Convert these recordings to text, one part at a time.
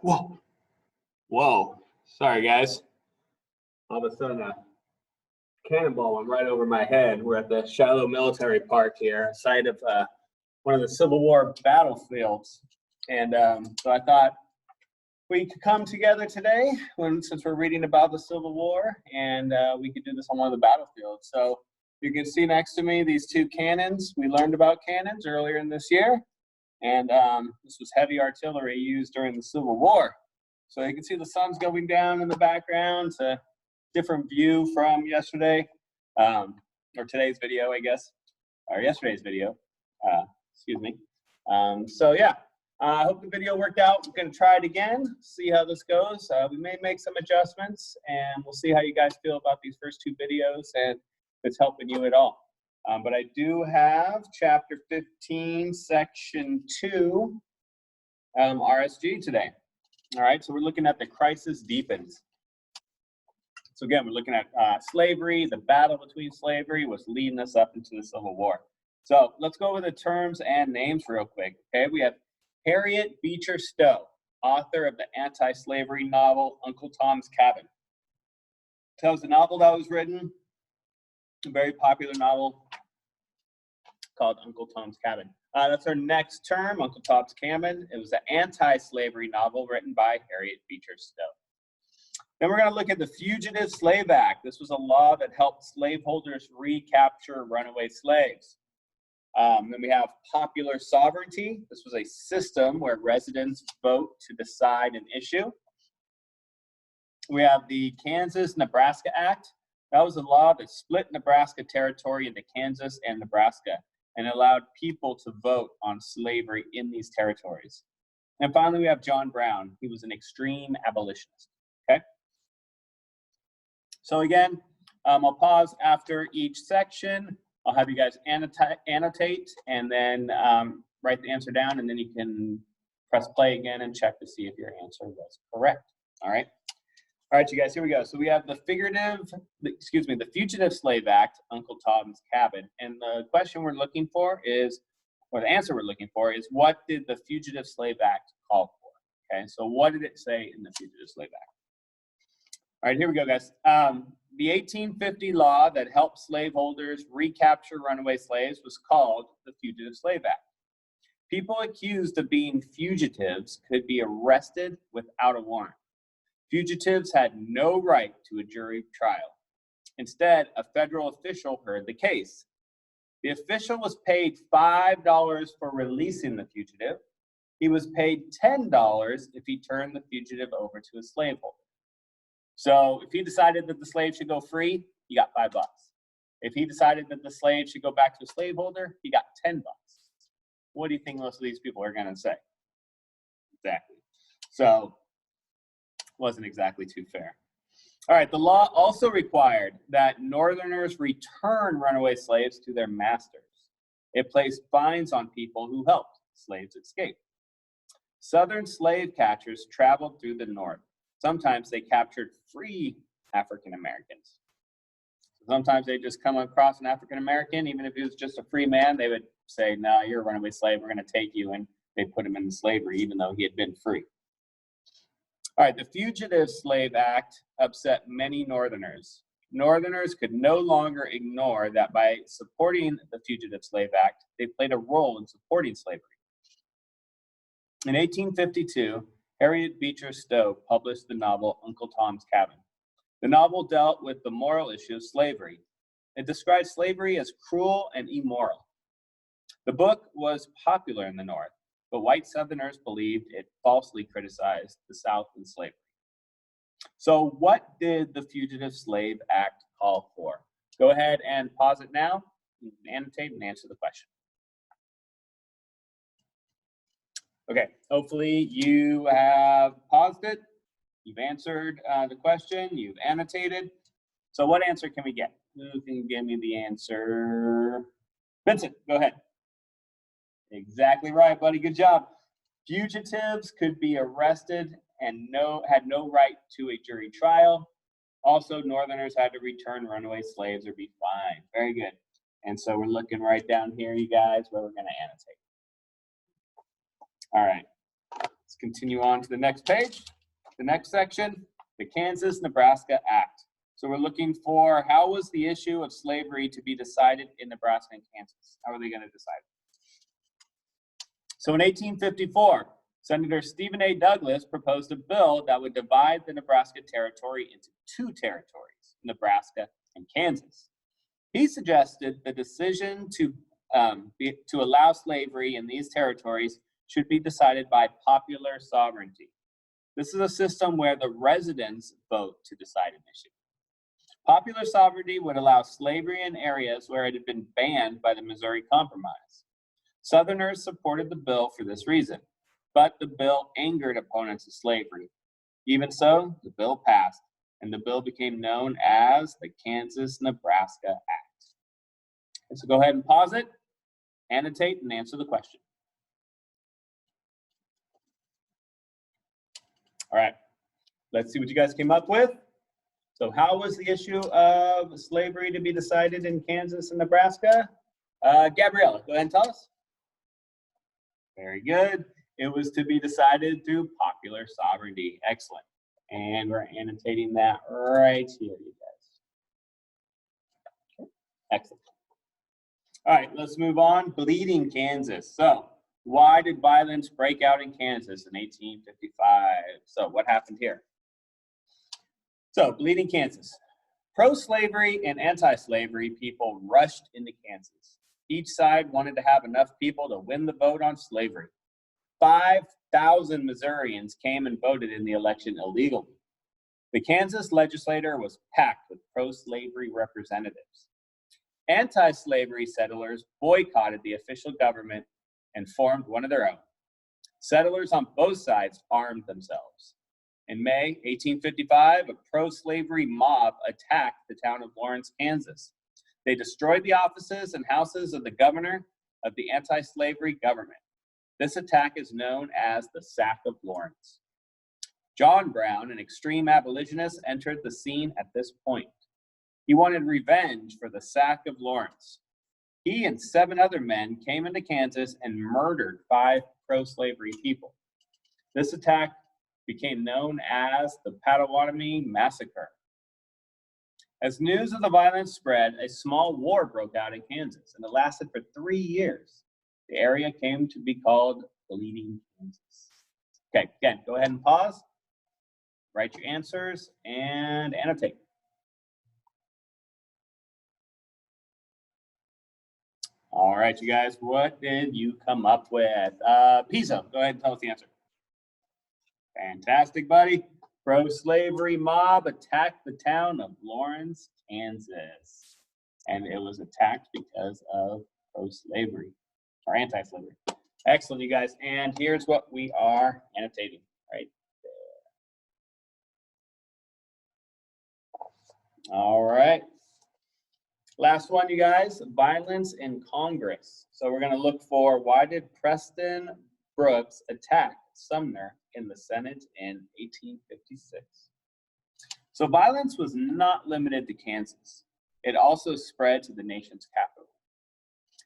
Whoa. Whoa. Sorry, guys. All of a sudden, a cannonball went right over my head. We're at the Shiloh Military Park here, site of one of the Civil War battlefields. And so I thought we could come together today since we're reading about the Civil War, and we could do this on one of the battlefields. So you can see next to me these two cannons. We learned about cannons earlier in this year, and this was heavy artillery used during the Civil War. So you can see the sun's going down in the background. It's a different view from yesterday, or today's video, I guess, or yesterday's video, excuse me. So yeah, I hope the video worked out. We're gonna try it again, see how this goes. We may make some adjustments, and we'll see how you guys feel about these first two videos and if it's helping you at all. But I do have chapter 15, section 2, RSG today. All right, so we're looking at the crisis deepens. So again, we're looking at slavery. The battle between slavery was leading us up into the Civil War. So let's go over the terms and names real quick. Okay, we have Harriet Beecher Stowe, author of the anti-slavery novel Uncle Tom's Cabin. So that was a novel that was written, a very popular novel called Uncle Tom's Cabin. That's our next term, Uncle Tom's Cabin. It was an anti-slavery novel written by Harriet Beecher Stowe. Then we're going to look at the Fugitive Slave Act. This was a law that helped slaveholders recapture runaway slaves. Then we have popular sovereignty. This was a system where residents vote to decide an issue. We have the Kansas-Nebraska Act. That was a law that split Nebraska territory into Kansas and Nebraska and allowed people to vote on slavery in these territories. And finally, we have John Brown. He was an extreme abolitionist. Okay? So again, I'll pause after each section. I'll have you guys annotate and then write the answer down, and then you can press play again and check to see if your answer was correct. All right? All right, you guys, here we go. So we have the Fugitive Slave Act, Uncle Tom's Cabin. And the question we're looking for is, or the answer we're looking for is, what did the Fugitive Slave Act call for? Okay, so what did it say in the Fugitive Slave Act? All right, here we go, guys. The 1850 law that helped slaveholders recapture runaway slaves was called the Fugitive Slave Act. People accused of being fugitives could be arrested without a warrant. Fugitives had no right to a jury trial. Instead, a federal official heard the case. The official was paid $5 for releasing the fugitive. He was paid $10 if he turned the fugitive over to a slaveholder. So if he decided that the slave should go free, he got $5. If he decided that the slave should go back to a slaveholder, he got $10. What do you think most of these people are going to say? Exactly. So wasn't exactly too fair. All right, the law also required that Northerners return runaway slaves to their masters. It placed fines on people who helped slaves escape. Southern slave catchers traveled through the North. Sometimes they captured free African Americans. Sometimes they just come across an African American, even if he was just a free man, they would say, no, you're a runaway slave, we're going to take you, and they put him into slavery, even though he had been free. All right, the Fugitive Slave Act upset many Northerners. Northerners could no longer ignore that by supporting the Fugitive Slave Act, they played a role in supporting slavery. In 1852, Harriet Beecher Stowe published the novel Uncle Tom's Cabin. The novel dealt with the moral issue of slavery. It described slavery as cruel and immoral. The book was popular in the North, but white Southerners believed it falsely criticized the South and slavery. So what did the Fugitive Slave Act call for? Go ahead and pause it now, annotate and answer the question. Okay, hopefully you have paused it, you've answered the question, you've annotated. So what answer can we get? Who can give me the answer? Vincent, go ahead. Exactly right, buddy, good job. Fugitives could be arrested and had no right to a jury trial. Also, Northerners had to return runaway slaves or be fined. Very good. And so we're looking right down here, you guys, where we're going to annotate. All right, let's continue on to the next page, the next section, the Kansas-Nebraska Act. So we're looking for how was the issue of slavery to be decided in Nebraska and Kansas? How are they going to decide? So in 1854, Senator Stephen A. Douglas proposed a bill that would divide the Nebraska Territory into two territories, Nebraska and Kansas. He suggested the decision to allow slavery in these territories should be decided by popular sovereignty. This is a system where the residents vote to decide an issue. Popular sovereignty would allow slavery in areas where it had been banned by the Missouri Compromise. Southerners supported the bill for this reason, but the bill angered opponents of slavery. Even so, the bill passed, and the bill became known as the Kansas-Nebraska Act. And so go ahead and pause it, annotate, and answer the question. All right, let's see what you guys came up with. So how was the issue of slavery to be decided in Kansas and Nebraska? Gabriella, go ahead and tell us. Very good. It was to be decided through popular sovereignty. Excellent. And we're annotating that right here, you guys. Okay. Excellent. All right, let's move on. Bleeding Kansas. So why did violence break out in Kansas in 1855? So what happened here? So Bleeding Kansas. Pro-slavery and anti-slavery people rushed into Kansas. Each side wanted to have enough people to win the vote on slavery. 5,000 Missourians came and voted in the election illegally. The Kansas legislature was packed with pro-slavery representatives. Anti-slavery settlers boycotted the official government and formed one of their own. Settlers on both sides armed themselves. In May 1855, a pro-slavery mob attacked the town of Lawrence, Kansas. They destroyed the offices and houses of the governor of the anti-slavery government. This attack is known as the Sack of Lawrence. John Brown, an extreme abolitionist, entered the scene at this point. He wanted revenge for the Sack of Lawrence. He and 7 other men came into Kansas and murdered 5 pro-slavery people. This attack became known as the Pottawatomie Massacre. As news of the violence spread, a small war broke out in Kansas, and it lasted for 3 years. The area came to be called Bleeding Kansas. Okay, again, go ahead and pause, write your answers, and annotate. All right, you guys, what did you come up with? Pizzo, go ahead and tell us the answer. Fantastic, buddy. Pro-slavery mob attacked the town of Lawrence, Kansas. And it was attacked because of pro-slavery or anti-slavery. Excellent, you guys. And here's what we are annotating right there. All right. Last one, you guys, violence in Congress. So we're going to look for why did Preston Brooks attack Sumner in the Senate in 1856? So violence was not limited to Kansas. It also spread to the nation's capital.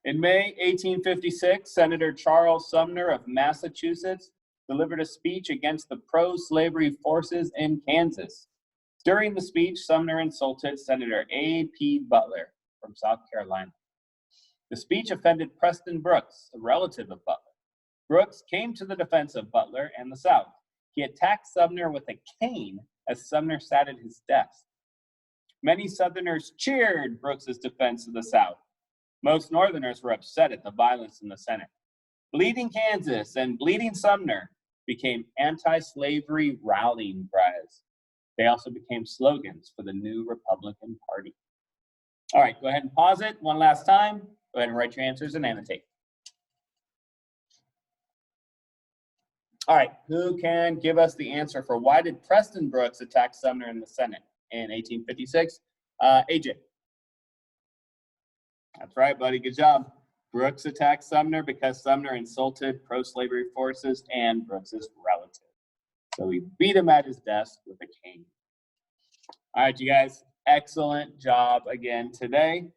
In May 1856, Senator Charles Sumner of Massachusetts delivered a speech against the pro-slavery forces in Kansas. During the speech, Sumner insulted Senator A.P. Butler from South Carolina. The speech offended Preston Brooks, a relative of Butler. Brooks came to the defense of Butler and the South. He attacked Sumner with a cane as Sumner sat at his desk. Many Southerners cheered Brooks's defense of the South. Most Northerners were upset at the violence in the Senate. Bleeding Kansas and Bleeding Sumner became anti-slavery rallying cries. They also became slogans for the new Republican Party. All right, go ahead and pause it one last time. Go ahead and write your answers and annotate. All right, who can give us the answer for why did Preston Brooks attack Sumner in the Senate in 1856? AJ. That's right, buddy, good job. Brooks attacked Sumner because Sumner insulted pro-slavery forces and Brooks's relative. So he beat him at his desk with a cane. All right, you guys, excellent job again today.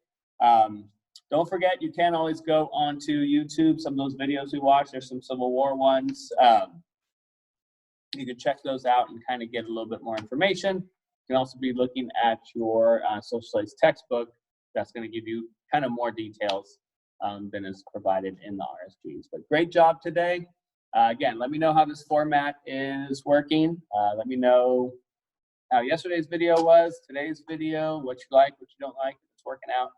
Don't forget, you can always go onto YouTube. Some of those videos we watch, there's some Civil War ones. You can check those out and kind of get a little bit more information. You can also be looking at your social studies textbook. That's going to give you kind of more details than is provided in the RSGs. But great job today. Again, let me know how this format is working. Let me know how yesterday's video was, today's video, what you like, what you don't like, if it's working out.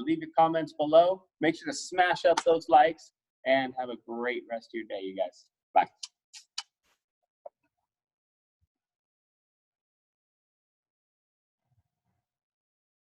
Leave your comments below. Make sure to smash up those likes and have a great rest of your day, you guys. Bye.